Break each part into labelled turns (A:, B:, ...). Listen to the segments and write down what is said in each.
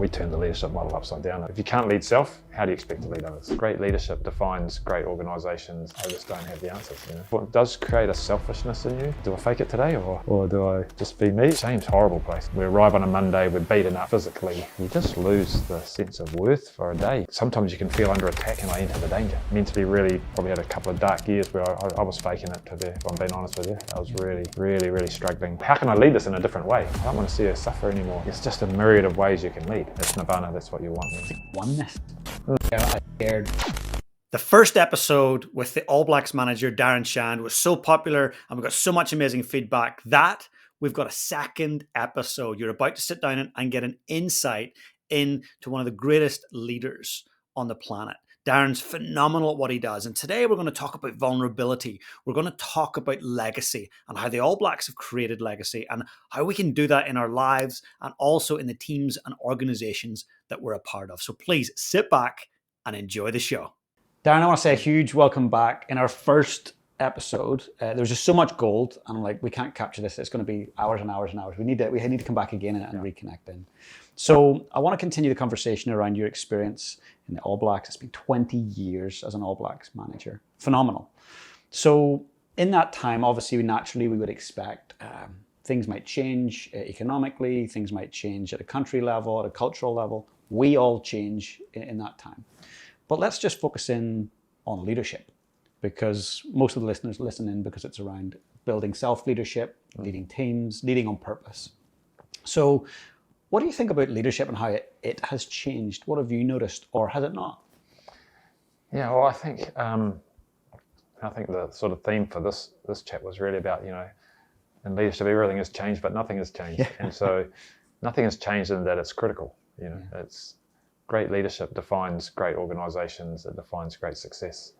A: we turned the leadership model upside down. If you can't lead self, how do you expect to lead others? Great leadership defines great organisations. I just don't have the answers. What does create a selfishness in you? Do I fake it today or do I just be me? Shame's a horrible place. We arrive on a Monday, we're beaten up physically. You just lose the sense of worth for a day. Sometimes you can feel under attack and I enter the danger. Mentally really probably had a couple of dark years where I was faking it, if I'm being honest with you. I was really struggling. How can I lead this in a different way? I don't want to see her suffer anymore. It's just a myriad of ways you can lead. It's nirvana, that's what you want.
B: Oneness. I scared. The first episode with the All Blacks manager, Darren Shand, was so popular and we got so much amazing feedback that we've got a second episode. You're about to sit down and get an insight into one of the greatest leaders on the planet. Darren's phenomenal at what he does. And today we're going to talk about vulnerability. We're going to talk about legacy and how the All Blacks have created legacy and how we can do that in our lives and also in the teams and organizations that we're a part of. So please sit back and enjoy the show. Darren, I want to say a huge welcome back. In our first episode, there was just so much gold. And I'm like, we can't capture this. It's going to be hours and hours and hours. We need to come back again and reconnect then. So I want to continue the conversation around your experience in the All Blacks. It's been 20 years as an All Blacks manager. Phenomenal. So in that time, obviously, naturally, we would expect things might change economically, things might change at a country level, at a cultural level. We all change in that time. But let's just focus in on leadership, because most of the listeners listen in because it's around building self-leadership, leading teams, leading on purpose. So what do you think about leadership and how it has changed? What have you noticed, or has it not?
A: Yeah, well, I think the sort of theme for this chat was really about, in leadership, everything has changed, but nothing has changed. Yeah. And so nothing has changed in that it's critical. It's great leadership defines great organizations. It defines great success.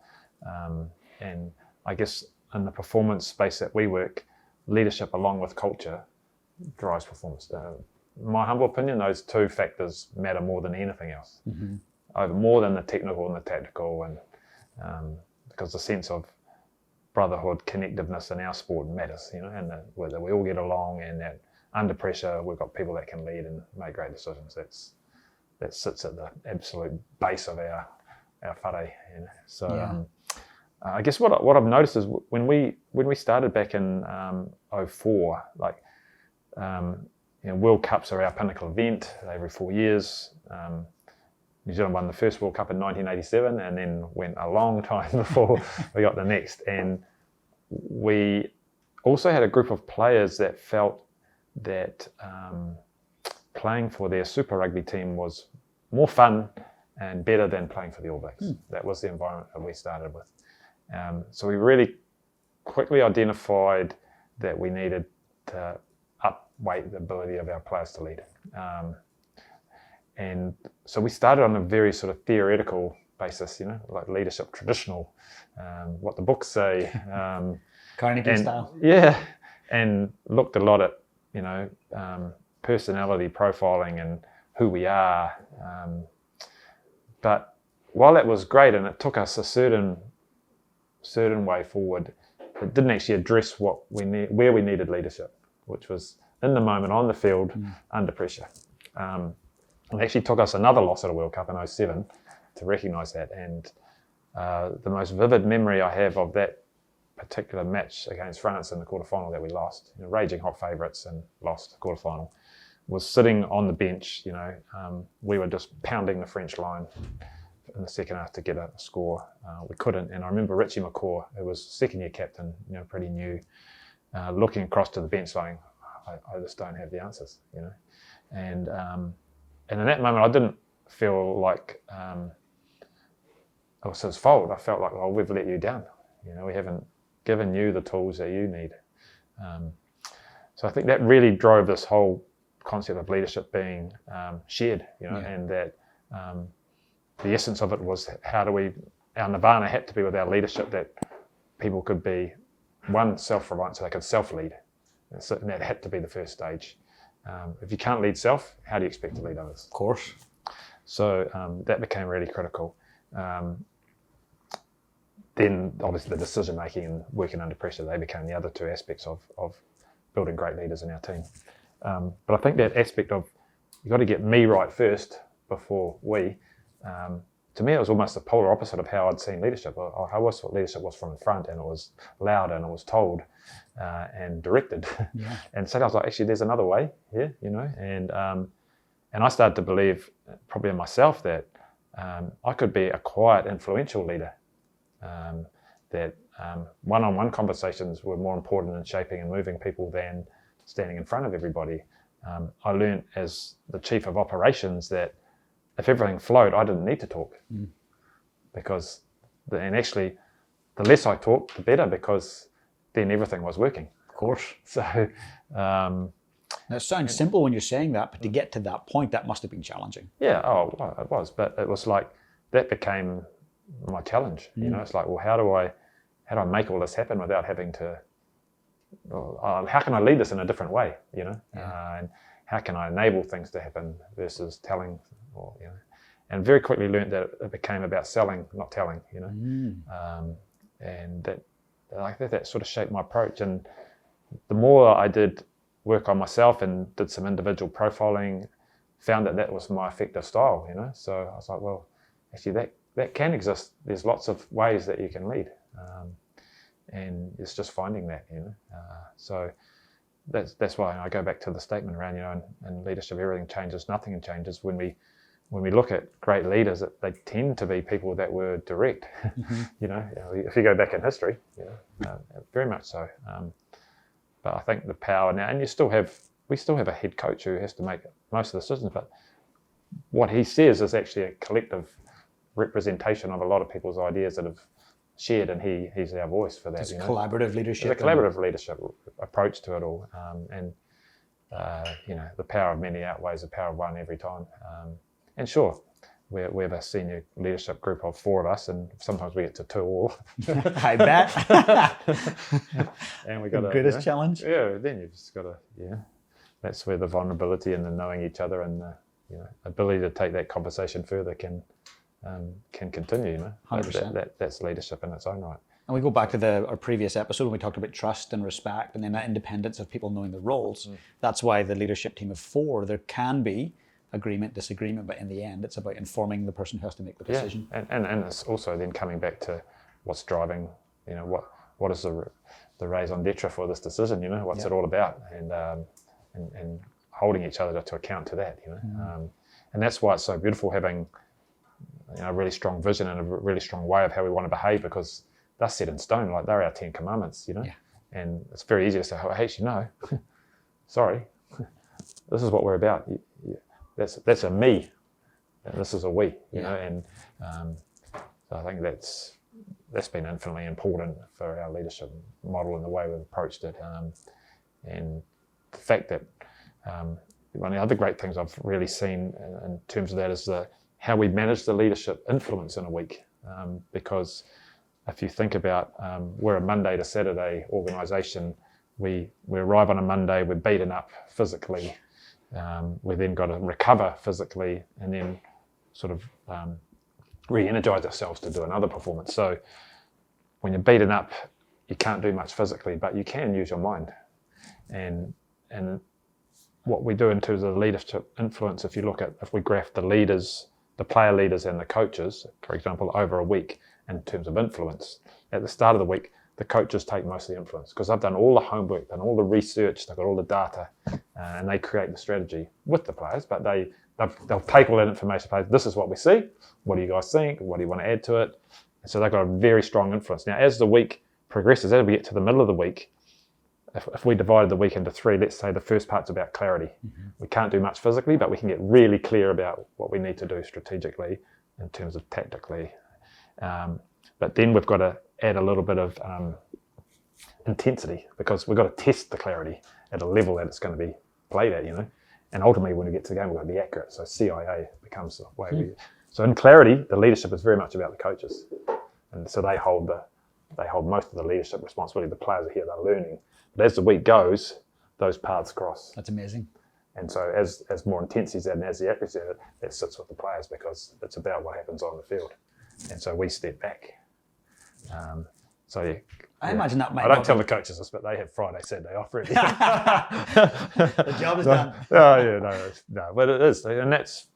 A: And I guess in the performance space that we work, leadership along with culture drives performance. In my humble opinion, those two factors matter more than anything else, more than the technical and the tactical, and because the sense of brotherhood, connectiveness in our sport matters, and whether we all get along, and that under pressure we've got people that can lead and make great decisions. That sits at the absolute base of our whare. So I guess what I've noticed is when we started back in 2004, World Cups are our pinnacle event every 4 years. New Zealand won the first World Cup in 1987 and then went a long time before we got the next. And we also had a group of players that felt that playing for their Super Rugby team was more fun and better than playing for the All Blacks. That was the environment that we started with. So we really quickly identified that we needed to upweight the ability of our players to lead. And so we started on a very sort of theoretical basis, like leadership traditional, what the books say.
B: Carnegie style.
A: Yeah, and looked a lot at, personality profiling and who we are. But while that was great and it took us a certain way forward, it didn't actually address where we needed leadership, which was in the moment, on the field, under pressure. It actually took us another loss at a World Cup in 2007 to recognise that. And the most vivid memory I have of that particular match against France in the quarterfinal that we lost, raging hot favourites and lost the quarterfinal, was sitting on the bench. We were just pounding the French line in the second half to get a score. We couldn't, and I remember Richie McCaw, who was second-year captain, pretty new, looking across to the bench saying, I just don't have the answers, And in that moment, I didn't feel like it was his fault. I felt like, well, we've let you down. We haven't given you the tools that you need. So I think that really drove this whole concept of leadership being shared, and that the essence of it was our nirvana had to be with our leadership, that people could be, one, self-reliant, so they could self-lead. And that had to be the first stage. If you can't lead self, how do you expect to lead others?
B: Of course.
A: So that became really critical. Then obviously the decision making and working under pressure, they became the other two aspects of building great leaders in our team. But I think that aspect of you got to get me right first before we. To me, it was almost the polar opposite of how I'd seen leadership. I always thought leadership was from the front, and it was loud, and it was told and directed.
B: Yeah.
A: And so I was like, actually, there's another way here, and I started to believe, probably in myself, that I could be a quiet, influential leader. That one-on-one conversations were more important in shaping and moving people than standing in front of everybody. I learned as the chief of operations that if everything flowed, I didn't need to talk, because the less I talked, the better, because then everything was working.
B: Of course.
A: So
B: Now, it sounds simple when you're saying that, but to get to that point, that must have been challenging.
A: yeah, well, it was, but it was like that became my challenge. It's like, well, how do I make all this happen without having to? How can I lead this in a different way? And how can I enable things to happen versus telling? And very quickly learned that it became about selling, not telling. And that sort of shaped my approach. And the more I did work on myself and did some individual profiling, found that was my effective style. So I was like, well, actually that can exist. There's lots of ways that you can lead, and it's just finding that. So that's why I go back to the statement around, in leadership, everything changes, nothing changes. When we look at great leaders, they tend to be people that were direct. If you go back in history, very much so. But I think the power now, and we still have a head coach who has to make most of the decisions, but what he says is actually a collective representation of a lot of people's ideas that have shared, and he's our voice for that.
B: It's collaborative leadership.
A: It's a collaborative leadership approach to it all, and the power of many outweighs the power of one every time. And sure, we have a senior leadership group of 4 of us, and sometimes we get to 2 all.
B: I bet.
A: And we got
B: the greatest challenge.
A: Yeah, then you've just got to, that's where the vulnerability and the knowing each other and the ability to take that conversation further can continue.
B: 100%.
A: That's leadership in its own right.
B: And we go back to our previous episode when we talked about trust and respect, and then that independence of people knowing the roles. That's why the leadership team of 4, there can be agreement, disagreement, but in the end, it's about informing the person who has to make the decision.
A: Yeah. And it's also then coming back to what's driving, what is the raison d'etre for this decision, what's it all about, and holding each other to account to that, and that's why it's so beautiful having a really strong vision and a really strong way of how we want to behave, because they're set in stone, like they're our 10 commandments, and it's very easy to say, oh, actually, no, sorry, this is what we're about. That's a me, and this is a we, and so I think that's been infinitely important for our leadership model and the way we've approached it, and the fact that one of the other great things I've really seen in terms of that is how we manage the leadership influence in a week, because if you think about, we're a Monday to Saturday organisation. We arrive on a Monday, we're beaten up physically. We then got to recover physically and then sort of re-energize ourselves to do another performance. So when you're beaten up, you can't do much physically, but you can use your mind. And what we do in terms of leadership influence, if we graph the leaders, the player leaders and the coaches, for example, over a week in terms of influence, at the start of the week, the coaches take most of the influence because they've done all the homework, done all the research, they've got all the data, and they create the strategy with the players, but they'll take all that information, this is what we see, what do you guys think, what do you want to add to it? And so they've got a very strong influence. Now, as the week progresses, as we get to the middle of the week, if we divided the week into 3, let's say the first part's about clarity. We can't do much physically, but we can get really clear about what we need to do strategically in terms of tactically. But then we've got to add a little bit of intensity because we've got to test the clarity at a level that it's going to be played at, And ultimately, when we get to the game, we've got to be accurate. So CIA becomes the way we... So in clarity, the leadership is very much about the coaches. And so they hold most of the leadership responsibility. The players are here, they're learning. But as the week goes, those paths cross.
B: That's amazing.
A: And so as more intensity is added and as the accuracy is added, that sits with the players because it's about what happens on the field. And so we step back. So yeah,
B: I imagine that might.
A: I don't tell the coaches this, but they have Friday, Saturday off really.
B: The job is done.
A: Oh yeah, no, but it is, and that's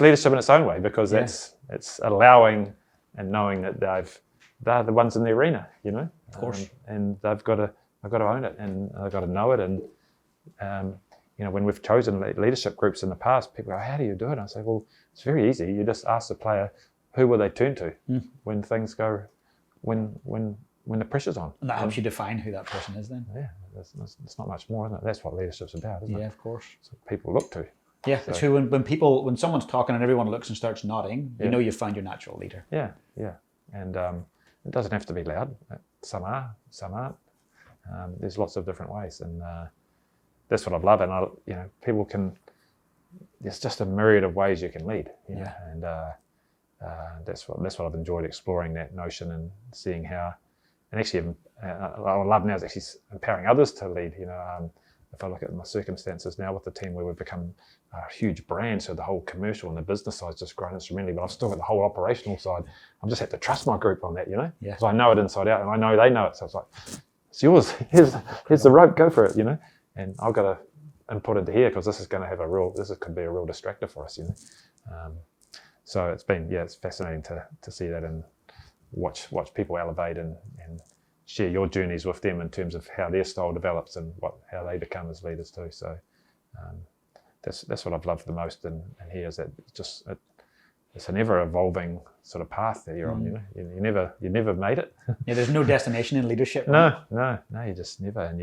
A: leadership in its own way, because it's allowing and knowing that they're the ones in the arena,
B: Of course.
A: and they've got to own it, and they've got to know it, and when we've chosen leadership groups in the past, people go, "How do you do it?" And I say, "Well, it's very easy. You just ask the player who will they turn to when things go, when the pressure's on."
B: And that helps you define who that person is then.
A: Yeah, it's not much more, isn't it? That's what leadership's about, isn't it?
B: Yeah, of course.
A: It's what people look to.
B: Yeah, it's who when someone's talking and everyone looks and starts nodding, you know you've found your natural leader.
A: Yeah, and it doesn't have to be loud. Some are, some aren't. There's lots of different ways, and that's what I love. And people can. There's just a myriad of ways you can lead. And that's what I've enjoyed, exploring that notion and seeing how. And actually, what I love now is actually empowering others to lead. If I look at my circumstances now with the team, where we've become a huge brand, so the whole commercial and the business side's just grown instrumentally, but I've still got the whole operational side. I've just had to trust my group on that, because I know it inside out, and I know they know it. So it's like, it's yours. Here's the rope. Go for it, And I've got to input into here, because this is going to have could be a real distractor for us, So it's fascinating to see that and watch people elevate and share your journeys with them in terms of how their style develops and how they become as leaders too. So that's what I've loved the most in here, is that it's an ever evolving sort of path that you're on. You never made it.
B: Yeah, there's no destination in leadership.
A: No, you just never, and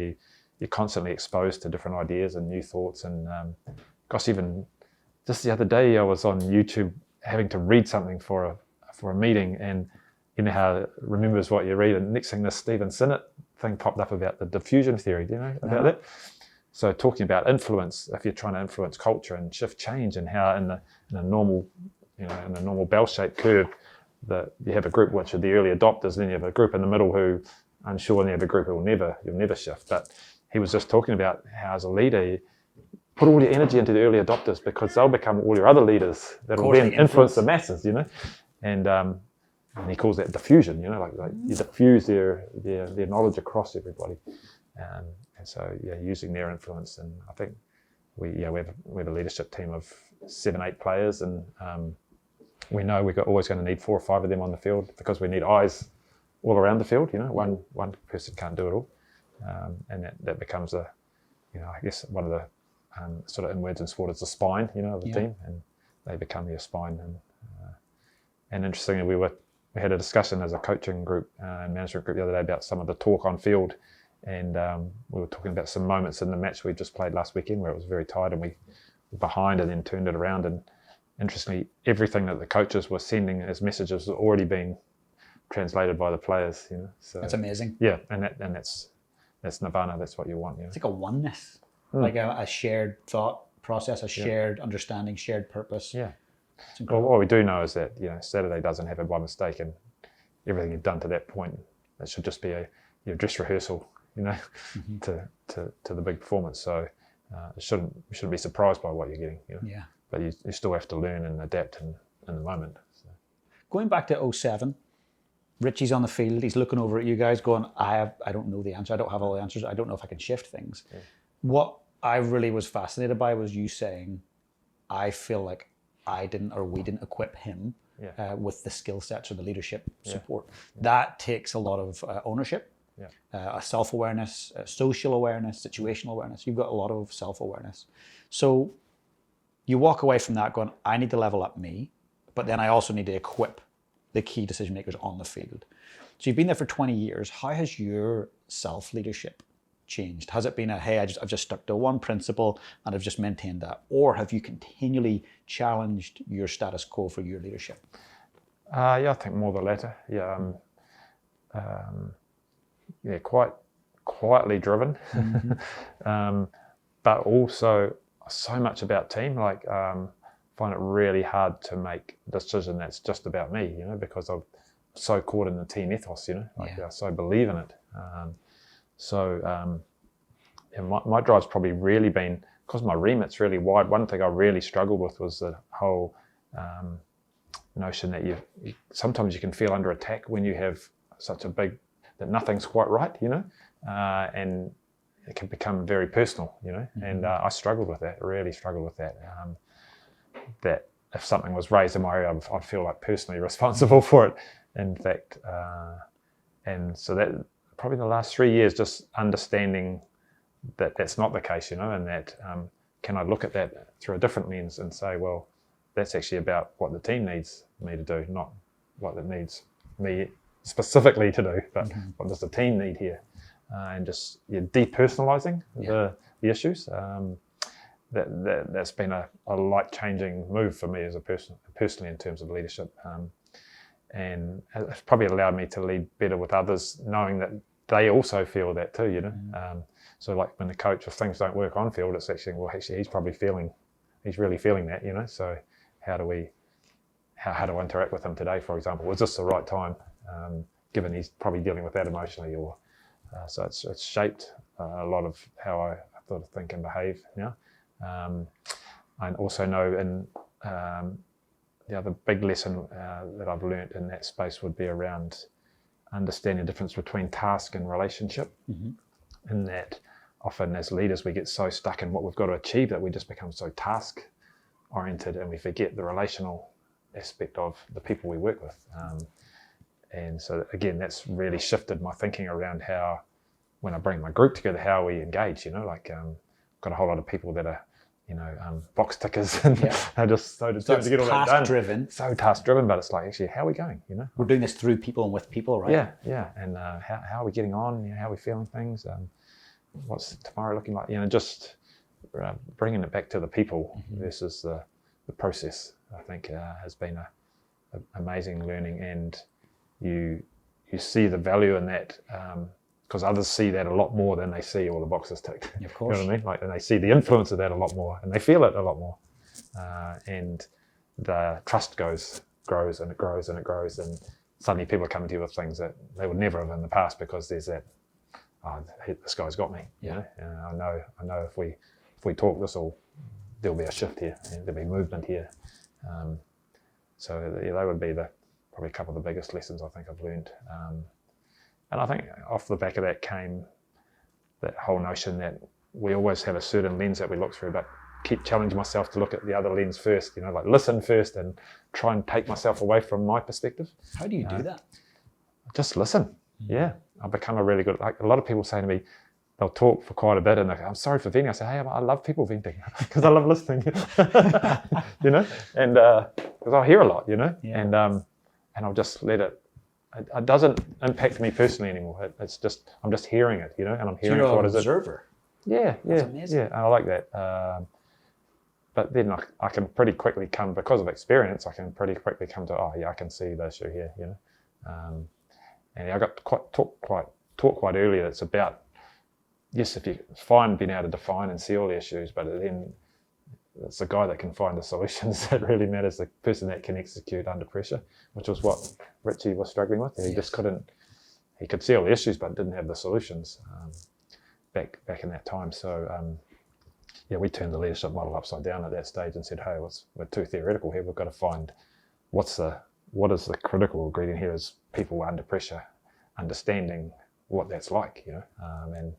A: you're constantly exposed to different ideas and new thoughts. And even just the other day, I was on YouTube having to read something for a meeting, and you know how it remembers what you read, and next thing this Stephen Sinnott thing popped up about the diffusion theory. Do you know about that? So talking about influence, if you're trying to influence culture and shift change, and how in a normal bell-shaped curve, that you have a group which are the early adopters, then you have a group in the middle who are unsure, and you have a group who you'll never shift. But he was just talking about how, as a leader, you put all your energy into the early adopters, because they'll become all your other leaders that will then influence the masses, And he calls that diffusion, like you diffuse their knowledge across everybody. And so, using their influence. And I think we have a leadership team of 7-8 players, and we know we're always going to need 4 or 5 of them on the field, because we need eyes all around the field. One person can't do it all, and that becomes I guess one of the sort of in words in sport is the spine, of the team, and they become your spine. And interestingly, we had a discussion as a coaching group and management group the other day about some of the talk on field, and we were talking about some moments in the match we just played last weekend where it was very tight and we were behind and then turned it around. And interestingly, everything that the coaches were sending as messages was already being translated by the players. So
B: that's amazing.
A: Yeah, and that's nirvana. That's what you want.
B: It's like a oneness, like a shared thought process, a shared understanding, shared purpose.
A: Yeah. Well, what we do know is that Saturday doesn't happen by mistake, and everything you've done to that point, it should just be your dress rehearsal, to the big performance. So you shouldn't be surprised by what you're getting.
B: Yeah.
A: But you still have to learn and adapt in the moment. So.
B: Going back to 2007, Richie's on the field. He's looking over at you guys, going, "I don't know the answer. I don't have all the answers. I don't know if I can shift things." Yeah. What I really was fascinated by was you saying, "I feel like we didn't equip him with the skill sets or the leadership support." Yeah. That takes a lot of ownership, a self-awareness, social awareness, situational awareness. You've got a lot of self-awareness. So you walk away from that going, "I need to level up me, but then I also need to equip the key decision makers on the field." So you've been there for 20 years. How has your self-leadership changed? Has it been hey, I've just stuck to one principle and I've just maintained that? Or have you continually challenged your status quo for your leadership?
A: I think more the latter. Quite quietly driven, but also so much about team. Like, find it really hard to make a decision that's just about me, because I'm so caught in the team ethos, I so believe in it. My drive's probably really been, because my remit's really wide. One thing I really struggled with was the whole notion that sometimes you can feel under attack when you have the that nothing's quite right, and it can become very personal, and I struggled with that, really struggled with that, that if something was raised in my area, I'd feel like personally responsible for it, in fact, and so that probably the last 3 years, just understanding that that's not the case, and that can I look at that through a different lens and say, well, that's actually about what the team needs me to do, not what it needs me specifically to do, but what does the team need here? And just depersonalizing the issues. That's been a life-changing move for me as a person, personally, in terms of leadership. And it's probably allowed me to lead better with others, knowing that they also feel that too, So like when the coach, if things don't work on field, it's actually, he's really feeling that, So how do I interact with him today, for example? Was this the right time, given he's probably dealing with that emotionally? Or so it's shaped a lot of how I sort of think and behave now. I also know the other big lesson that I've learned in that space would be around understanding the difference between task and relationship. In that often as leaders we get so stuck in what we've got to achieve that we just become so task oriented and we forget the relational aspect of the people we work with. And so again, that's really shifted my thinking around how, when I bring my group together, how we engage, got a whole lot of people that are box tickers and are just so determined to get all that done. So task driven, but it's like, actually, how are we going?
B: We're doing this through people and with people, right?
A: Yeah. And how are we getting on? How are we feeling things? What's tomorrow looking like? Just bringing it back to the people versus the process, I think has been a amazing learning, and you see the value in that because others see that a lot more than they see all the boxes ticked.
B: Of course.
A: You know what I mean? And they see the influence of that a lot more, and they feel it a lot more, and the trust grows and it grows and it grows, and suddenly people are coming to you with things that they would never have in the past because there's that, this guy's got me. I know if we talk, there'll be a shift here, there'll be movement here. So they would be probably a couple of the biggest lessons I think I've learned. And I think off the back of that came that whole notion that we always have a certain lens that we look through, but keep challenging myself to look at the other lens first, like listen first and try and take myself away from my perspective.
B: How do you do that?
A: Just listen. Yeah. I've become a really good, like a lot of people say to me, they'll talk for quite a bit and they go, I'm sorry for venting. I say, hey, I love people venting because I love listening, and because I hear a lot, and I'll just let it. It doesn't impact me personally anymore. It's just, I'm just hearing it, and I'm hearing
B: so
A: what is it.
B: Observer.
A: Yeah.
B: That's amazing.
A: Yeah, I like that. But then I can pretty quickly come, because of experience, I can pretty quickly come to, I can see the issue here, and I got taught quite early that it's about, yes, if you find being able to define and see all the issues, but then it's the guy that can find the solutions that really matters, the person that can execute under pressure, which was what Richie was struggling with. He just couldn't, he could see all the issues, but didn't have the solutions back in that time. So, we turned the leadership model upside down at that stage and said, hey, we're too theoretical here. We've got to find what is the critical ingredient here is people under pressure, understanding what that's like, and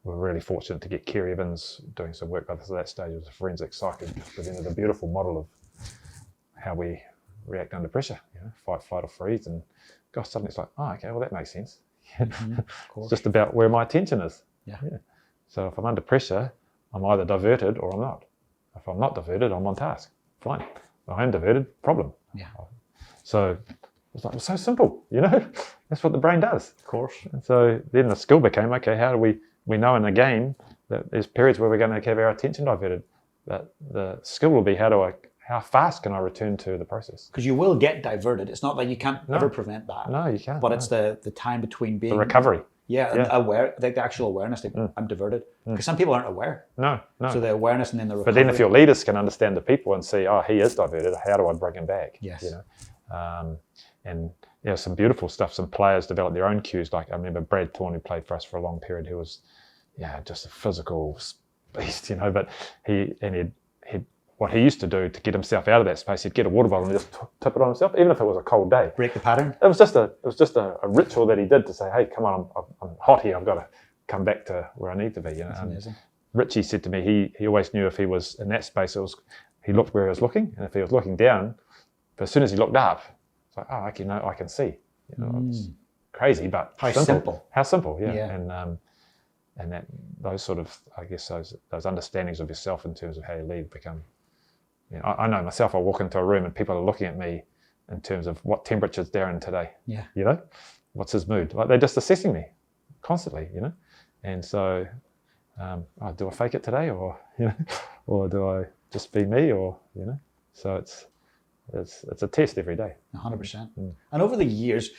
A: we're really fortunate to get Kerry Evans doing some work with us at that stage. It was a forensic psych who presented a beautiful model of how we react under pressure, fight, flight or freeze. And gosh, suddenly it's like, okay, well that makes sense. It's just about where my attention is. Yeah. So if I'm under pressure, I'm either diverted or I'm not. If I'm not diverted, I'm on task. Fine. If I am diverted, problem.
B: Yeah.
A: So it's like, it's so simple, That's what the brain does.
B: Of course.
A: And so then the skill became, okay, how do we know in the game that there's periods where we're going to have our attention diverted, but the skill will be how fast can I return to the process?
B: Because you will get diverted. It's not that you can't ever prevent that.
A: No, you can't.
B: But it's the time between being...
A: The recovery.
B: And aware, the actual awareness, I'm diverted. Because some people aren't aware.
A: No.
B: So the awareness and then the recovery.
A: But then if your leaders can understand the people and see, he is diverted, how do I bring him back?
B: Yes.
A: And some beautiful stuff. Some players develop their own cues. Like I remember Brad Thorne, who played for us for a long period, who was, just a physical beast, but he'd what he used to do to get himself out of that space, he'd get a water bottle and just tip it on himself, even if it was a cold day.
B: Break the pattern.
A: It was just a ritual that he did to say, hey, come on, I'm hot here. I've got to come back to where I need to be. You know?
B: That's amazing.
A: Richie said to me, he always knew if he was in that space, he looked where he was looking, and if he was looking down, but as soon as he looked up, it's like, oh, okay, no, I can see. You know, it's crazy, but
B: how simple.
A: How simple, yeah. And that those sort of, I guess, those understandings of yourself in terms of how you lead become. You know, I know myself. I walk into a room and people are looking at me in terms of what temperature's Darren today.
B: Yeah.
A: You know, what's his mood? Like they're just assessing me constantly. You know, and so, do I fake it today, or or do I just be me, or So it's a test every day.
B: 100%. And over the years,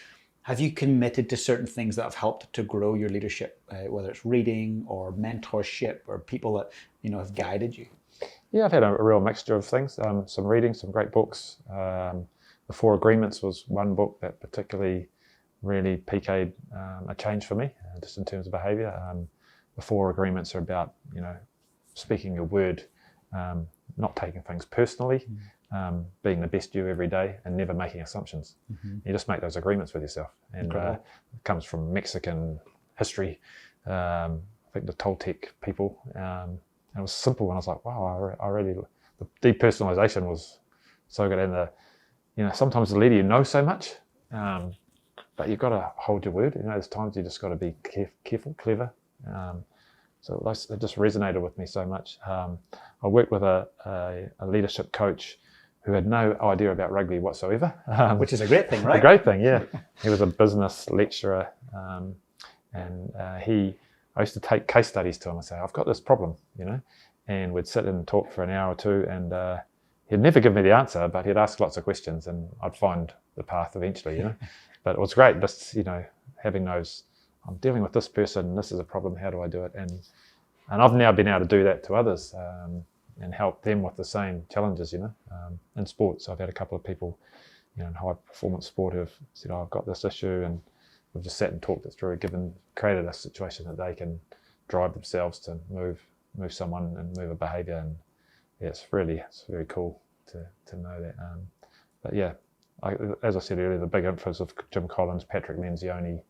B: have you committed to certain things that have helped to grow your leadership, whether it's reading or mentorship or people that have guided you?
A: Yeah, I've had a real mixture of things. Some reading, some great books. The Four Agreements was one book that particularly really PK'd a change for me, just in terms of behaviour. The Four Agreements are about speaking your word, not taking things personally, being the best you every day, and never making assumptions. You just make those agreements with yourself, and it comes from Mexican history. I think the Toltec people. It was simple, and I was like, wow, I really, the depersonalization was so good. And sometimes the leader, so much, but you've got to hold your word. There's times you just got to be careful, clever. So it just resonated with me so much. I worked with a leadership coach who had no idea about rugby whatsoever.
B: Which is a great thing, right?
A: A great thing, yeah. He was a business lecturer, and I used to take case studies to him and say, I've got this problem, and we'd sit and talk for an hour or two, and he'd never give me the answer, but he'd ask lots of questions, and I'd find the path eventually, But it was great, just, having those, I'm dealing with this person, this is a problem, how do I do it? And I've now been able to do that to others, and help them with the same challenges, in sports. I've had a couple of people, in high performance sport who've said, I've got this issue, and we've just sat and talked it through, created a situation that they can drive themselves to move someone and move a behaviour. And yeah, it's very cool to know that. But yeah, as I said earlier, the big influence of Jim Collins, Patrick Lencioni,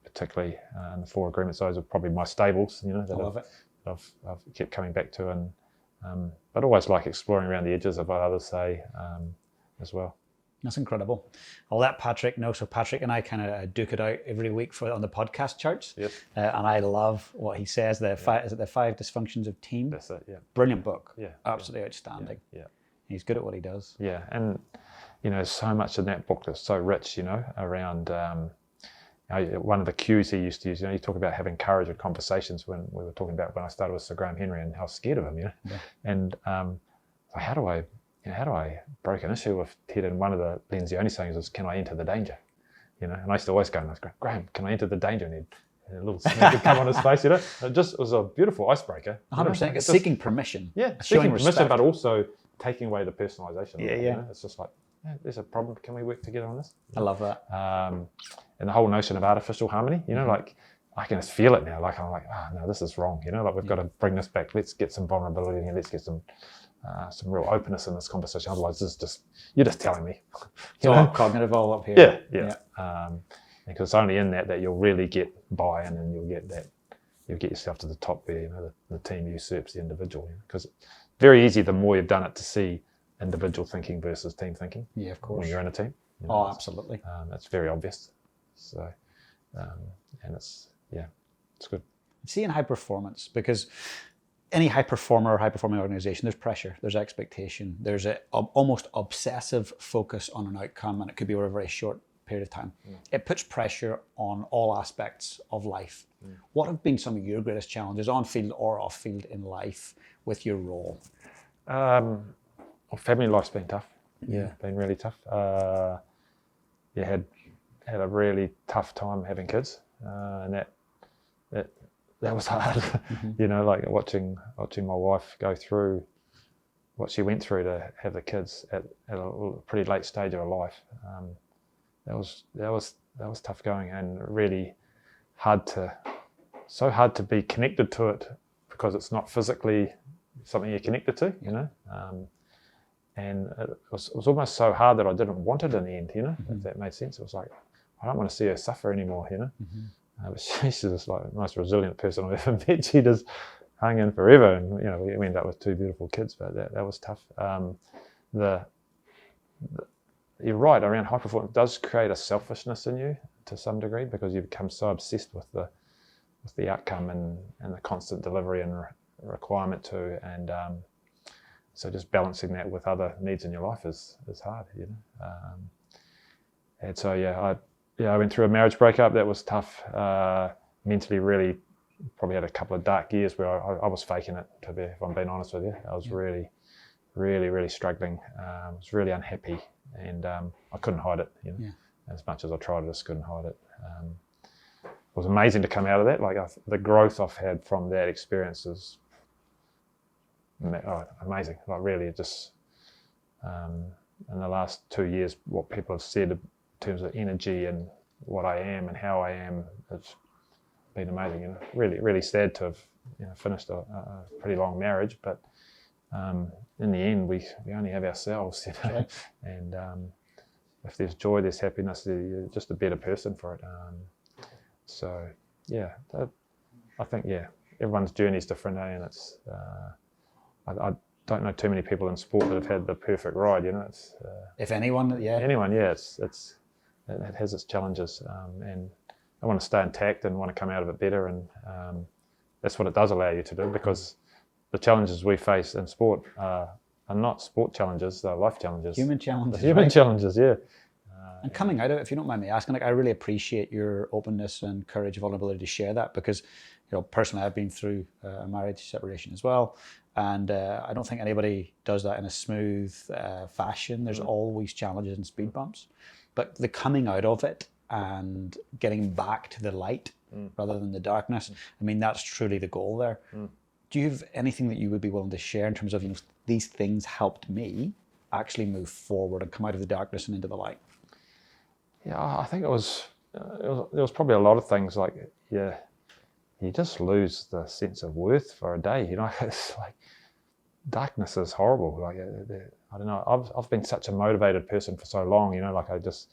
A: particularly in the Four Agreements, those are probably my stables, that
B: I love it.
A: I've kept coming back to, and but always like exploring around the edges of what others say as well.
B: That's incredible. I'll let Patrick know. So Patrick and I kind of duke it out every week on the podcast charts.
A: Yes.
B: And I love what he says. Is it the 5 Dysfunctions of Team?
A: That's it, yeah.
B: Brilliant book.
A: Yeah.
B: Absolutely outstanding.
A: Yeah.
B: He's good at what he does.
A: Yeah, and so much in that book that's so rich, around one of the cues he used to use, you talk about having courage in conversations, when we were talking about when I started with Sir Graham Henry and how scared of him, Yeah. And how do I break an issue with Ted? And one of the Lencioni sayings was, can I enter the danger? And I used to always go and ask, Graham, can I enter the danger? And a little smirk would come on his face, It was a beautiful icebreaker.
B: 100%. It's seeking permission.
A: Yeah,
B: showing
A: seeking permission,
B: respect.
A: but also taking away the personalisation.
B: Yeah.
A: It's just like, there's a problem. Can we work together on this?
B: I love that.
A: And the whole notion of artificial harmony, like I can just feel it now. Like I'm like, no, this is wrong. Like we've got to bring this back. Let's get some vulnerability and let's get some real openness in this conversation. Otherwise, you're just telling me.
B: It's all cognitive all up here.
A: Yeah. Because it's only in that you'll really get buy-in, and you'll get yourself to the top where the team usurps the individual. Because it's very easy, the more you've done it, to see individual thinking versus team thinking.
B: Yeah, of course.
A: When you're in a team.
B: Absolutely.
A: It's very obvious. So, and it's good.
B: See, in high performance, because any high performer or high performing organization, there's pressure, there's expectation, there's a almost obsessive focus on an outcome, and it could be over a very short period of time. It puts pressure on all aspects of life. What have been some of your greatest challenges on field or off field in life with your role?
A: Family life's been tough.
B: Yeah,
A: been really tough. Had a really tough time having kids, and that was hard. Like watching my wife go through what she went through to have the kids at a pretty late stage of her life. That was tough going, and really hard to be connected to it, because it's not physically something you're connected to, you know. And it was almost so hard that I didn't want it in the end, you know, if that made sense. It was like, I don't want to see her suffer anymore, you know. But she's just like the most resilient person I've ever met. She just hung in forever, and you know, we ended up with 2 beautiful kids, but that was tough. You're right, around high performance does create a selfishness in you to some degree, because you become so obsessed with the outcome and the constant delivery and requirement to, and so just balancing that with other needs in your life is hard, you know. And so I went through a marriage breakup. That was tough. Mentally, really, probably had a couple of dark years where I was faking it. If I'm being honest with you, I was really, really, really struggling. I was really unhappy, and I couldn't hide it. You know, as much as I tried, I just couldn't hide it. It was amazing to come out of that. Like the growth I've had from that experience is amazing. Like really, just in the last 2 years, what people have said in terms of energy and what I am and how I am, it's been amazing. You know, really, really sad to have finished a pretty long marriage, but in the end, we only have ourselves, you know. Right. And if there's joy, there's happiness, you're just a better person for it. So yeah, I think everyone's journey is different, and it's I don't know too many people in sport that have had the perfect ride. You know, it's
B: if anyone,
A: anyone, it has its challenges, and I want to stay intact and want to come out of it better, and that's what it does allow you to do, because the challenges we face in sport are not sport challenges, they're life challenges.
B: Human challenges.
A: Human challenges, yeah.
B: And coming out of it, if you don't mind me asking, like, I really appreciate your openness and courage and vulnerability to share that, because, you know, personally, I've been through a marriage separation as well, and I don't think anybody does that in a smooth fashion. There's always challenges and speed bumps, but the coming out of it and getting back to the light rather than the darkness, I mean, that's truly the goal there. Do you have anything that you would be willing to share in terms of, you know, these things helped me actually move forward and come out of the darkness and into the light?
A: Yeah, I think there was probably a lot of things, like, you just lose the sense of worth for a day, you know. It's like, darkness is horrible. Like, I don't know, I've been such a motivated person for so long, you know, like I just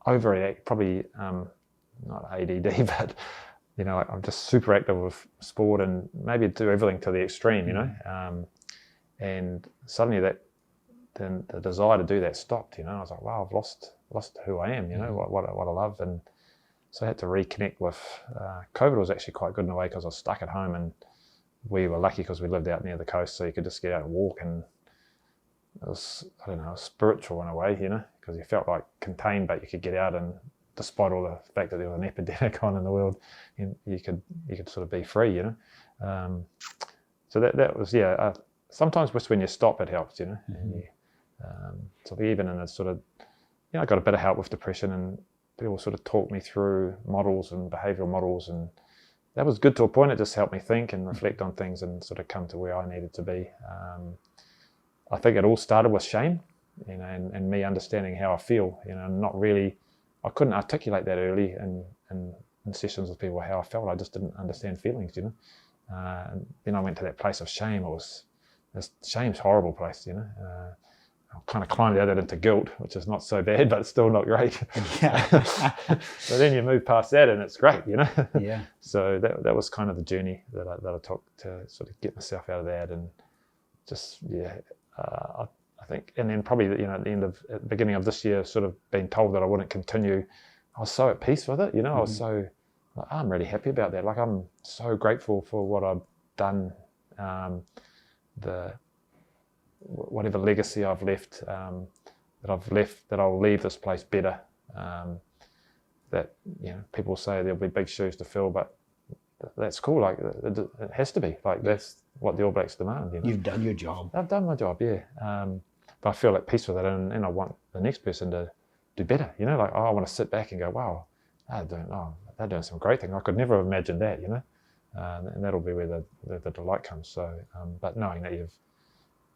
A: overreact, probably not ADD, but, you know, I'm just super active with sport and maybe do everything to the extreme, you know. And suddenly then the desire to do that stopped, you know. I was like, wow, I've lost who I am, you know, what I love. And so I had to reconnect with, COVID was actually quite good in a way, because I was stuck at home, and we were lucky because we lived out near the coast, so you could just get out and walk, and it was, I don't know, spiritual in a way, you know, because you felt like contained, but you could get out, and despite all the fact that there was an epidemic on in the world, you could sort of be free, you know. So that was, sometimes just when you stop, it helps, you know. And so even in a sort of, you know, I got a bit of help with depression, and people sort of talked me through models and behavioural models, and that was good to a point. It just helped me think and reflect on things and sort of come to where I needed to be. I think it all started with shame, you know, and me understanding how I feel, you know, I couldn't articulate that early in sessions with people, how I felt. I just didn't understand feelings, you know. And then I went to that place of shame. Shame's a horrible place, you know. I kind of climbed out of it into guilt, which is not so bad, but it's still not great.
B: Yeah.
A: So then you move past that, and it's great, you know.
B: Yeah.
A: So that was kind of the journey that I took to sort of get myself out of that, and just I think, and then probably, you know, at the beginning of this year, sort of being told that I wouldn't continue, I was so at peace with it, you know. I was so, like, I'm really happy about that. Like, I'm so grateful for what I've done, whatever legacy I've left, that I'll leave this place better. That, you know, people say there'll be big shoes to fill, but that's cool. Like, it has to be. Like, that's what the All Blacks demand, you know.
B: You've done your job.
A: I've done my job, yeah. But I feel at peace with it, and I want the next person to do better, you know. Like, I want to sit back and go, wow, they're doing some great things. I could never have imagined that, you know. And that'll be where the delight comes. So, but knowing that you've,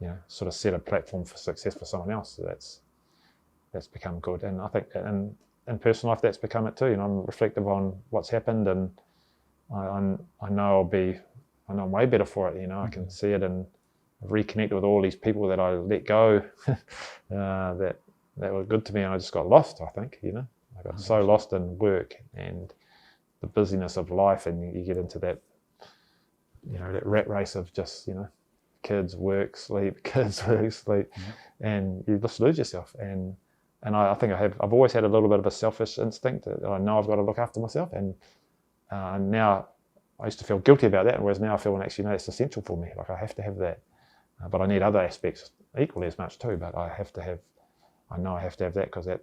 A: you know, sort of set a platform for success for someone else, that's become good. And I think in personal life, that's become it too. You know, I'm reflective on what's happened, and I know I'm way better for it. You know, I can see it, and reconnected with all these people that I let go that were good to me, and I just got lost, I think, I got 100%. So lost in work and the busyness of life, and you get into that, that rat race of just, kids, work, sleep, kids, work, sleep, and you just lose yourself. And I think I've always had a little bit of a selfish instinct that I know I've got to look after myself, and now I used to feel guilty about that, whereas now I feel actually, no, it's essential for me. Like I have to have that, but I need other aspects equally as much too. But I know I have to have that, because that,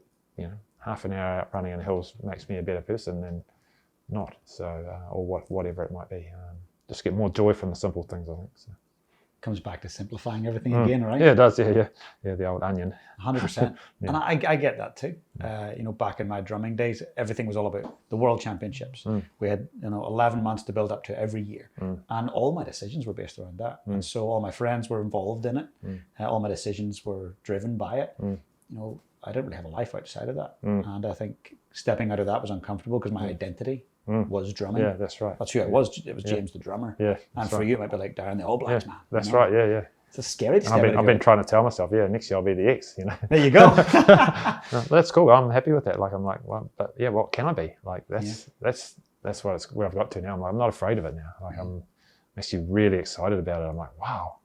A: half an hour out running in the hills makes me a better person than not. So, or whatever it might be. Just get more joy from the simple things, I think. So.
B: Comes back to simplifying everything again, right?
A: Yeah, it does. Yeah, the old onion.
B: 100%. Yeah. And I get that too. Back in my drumming days, everything was all about the World Championships. We had 11 months to build up to every year, and all my decisions were based around that. And so all my friends were involved in it. All my decisions were driven by it. I didn't really have a life outside of that, and I think stepping out of that was uncomfortable because my identity was drumming.
A: Yeah, that's right.
B: That's who I was. It was James the drummer.
A: Yeah,
B: and for you, it might be like Darren the All Blacks man.
A: That's right. Yeah.
B: It's a scary step.
A: I've been trying to tell myself, next year I'll be the X.
B: There you go.
A: No, that's cool. I'm happy with that. Like I'm like, well, but what can I be? Like that's where I've got to now. I'm not afraid of it now. Like I'm actually really excited about it. I'm like, wow,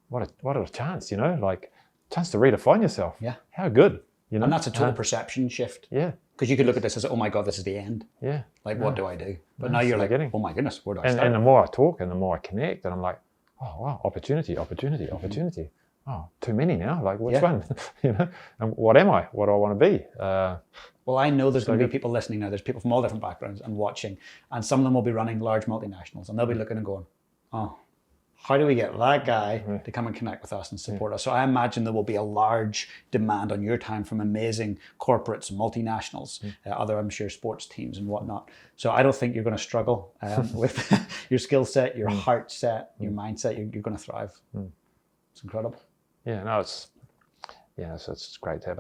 A: what a chance, like chance to redefine yourself.
B: Yeah.
A: How good.
B: And that's a total perception shift.
A: Yeah.
B: Because you could look at this as, oh my God, this is the end.
A: Yeah.
B: Like, what do I do? But now you're like, oh my goodness, where do I start?
A: And the more I talk and the more I connect, and I'm like, oh wow, opportunity. Oh, too many now. Like, which one? And what am I? What do I want to be?
B: Well, I know there's going to be people listening now. There's people from all different backgrounds and watching, and some of them will be running large multinationals, and they'll be looking and going, oh, how do we get that guy to come and connect with us and support us? So I imagine there will be a large demand on your time from amazing corporates, multinationals, other, I'm sure, sports teams and whatnot. So I don't think you're going to struggle with your skill set, your heart set, your mindset. You're going to thrive. It's incredible.
A: Yeah, no, it's great to have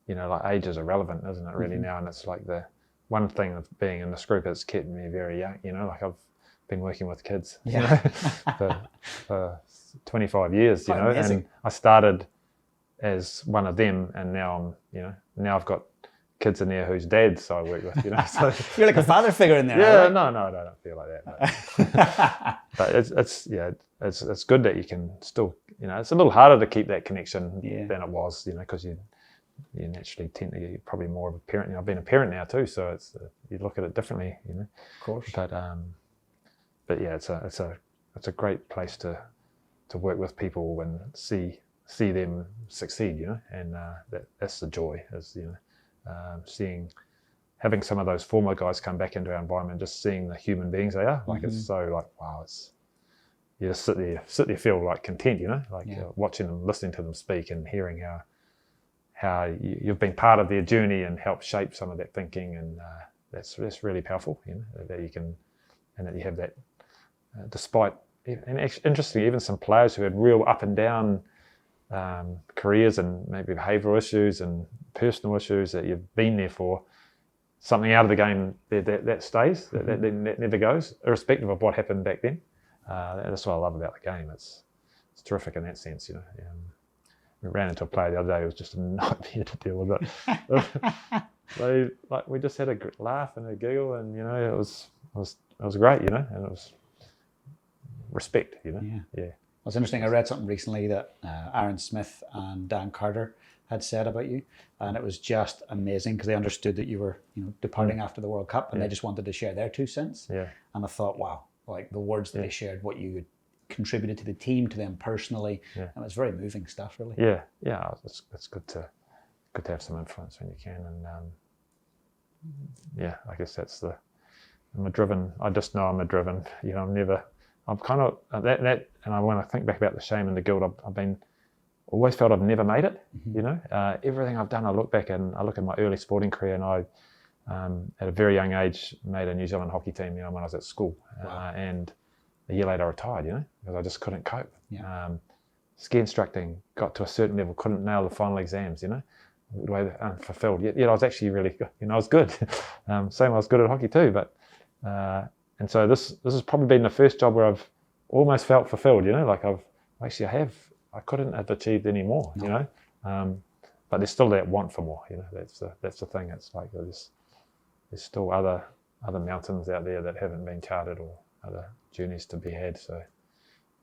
A: like age is irrelevant, isn't it, really now? And it's like the one thing of being in this group has kept me very young, like I've been working with kids for 25 years, and I started as one of them, and now now I've got kids in there whose dads I work with, so
B: you're like a father figure in there.
A: Yeah,
B: right?
A: no, I don't feel like that. But it's good that you can still, it's a little harder to keep that connection than it was, because you naturally tend to get probably more of a parent. I've been a parent now too, so it's you look at it differently, Of
B: course.
A: But yeah, it's a great place to work with people and see them succeed, and that's the joy, is having some of those former guys come back into our environment, just seeing the human beings they are. Like it's so like wow, you just sit there feel like content, watching them, listening to them speak, and hearing how you've been part of their journey and helped shape some of that thinking, and that's really powerful, that you can, and that you have that. Despite, and interestingly, even some players who had real up and down careers and maybe behavioural issues and personal issues that you've been there for, something out of the game that stays, that never goes, irrespective of what happened back then. That's what I love about the game. It's terrific in that sense, We ran into a player the other day who was just a nightmare to deal with it. We just had a laugh and a giggle, and it was great, and it was respect, Yeah.
B: It's interesting. I read something recently that Aaron Smith and Dan Carter had said about you, and it was just amazing because they understood that you were, departing after the World Cup, and they just wanted to share their 2 cents. Yeah. And I thought, wow, like the words that they shared, what you contributed to the team, to them personally, and it was very moving stuff, really. Yeah. It's good to have some influence when you can, and I guess that's I'm a driven. I just know I'm a driven. I'm kind of that, and when I think back about the shame and the guilt, I've always felt I've never made it. Everything I've done, I look back and I look at my early sporting career, and I, at a very young age, made a New Zealand hockey team. When I was at school, and a year later I retired. Because I just couldn't cope. Ski instructing, got to a certain level, couldn't nail the final exams. Unfulfilled. Yet I was actually really good. I was good. Same, I was good at hockey too, but. And so this has probably been the first job where I've almost felt fulfilled, like I've
A: actually I couldn't have achieved any more, you know. But there's still that want for more, you know. That's the thing. It's like there's still other mountains out there that haven't been charted, or other journeys to be had. So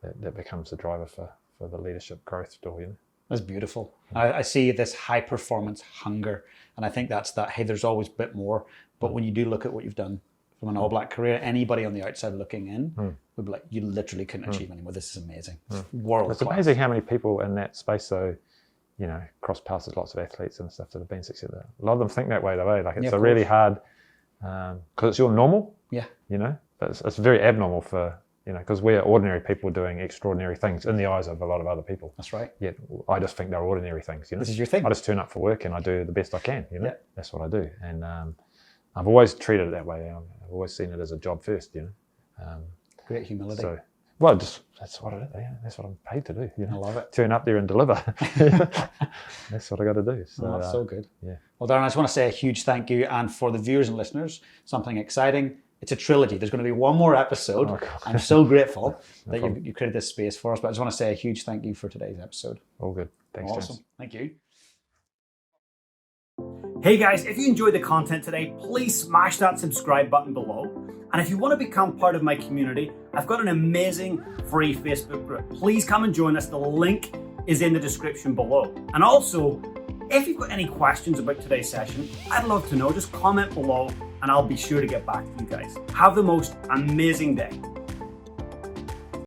A: that becomes the driver for the leadership growth still, you know.
B: That's beautiful. I see this high performance hunger, and I think that's that. Hey, there's always a bit more. But when you do look at what you've done from an All Black career, anybody on the outside looking in would be like, you literally couldn't achieve any more. This is amazing. It's world class.
A: It's amazing how many people in that space, though, you know, cross paths with lots of athletes and stuff that have been successful. A lot of them think that way, though. Like it's really hard because it's your normal. Yeah. You know, but it's very abnormal for, you know, because we're ordinary people doing extraordinary things in the eyes of a lot of other people.
B: That's right.
A: Yet I just think they're ordinary things. You know,
B: this is your thing.
A: I just turn up for work and I do the best I can. You know, that's what I do, and I've always treated it that way. I've always seen it as a job first. You know,
B: great humility.
A: So, well, just that's what it is. Yeah, that's what I'm paid to do. You know?
B: I love it.
A: Turn up there and deliver. That's what I got to do. So,
B: that's so good.
A: Yeah.
B: Well, Darren, I just want to say a huge thank you, and for the viewers and listeners, something exciting. It's a trilogy. There's going to be one more episode. Oh, I'm so grateful that you created this space for us. But I just want to say a huge thank you for today's episode.
A: All good. Thanks,
B: awesome.
A: James.
B: Thank you. Hey guys, if you enjoyed the content today, please smash that subscribe button below. And if you want to become part of my community, I've got an amazing free Facebook group. Please come and join us. The link is in the description below. And also, if you've got any questions about today's session, I'd love to know. Just comment below and I'll be sure to get back to you guys. Have the most amazing day.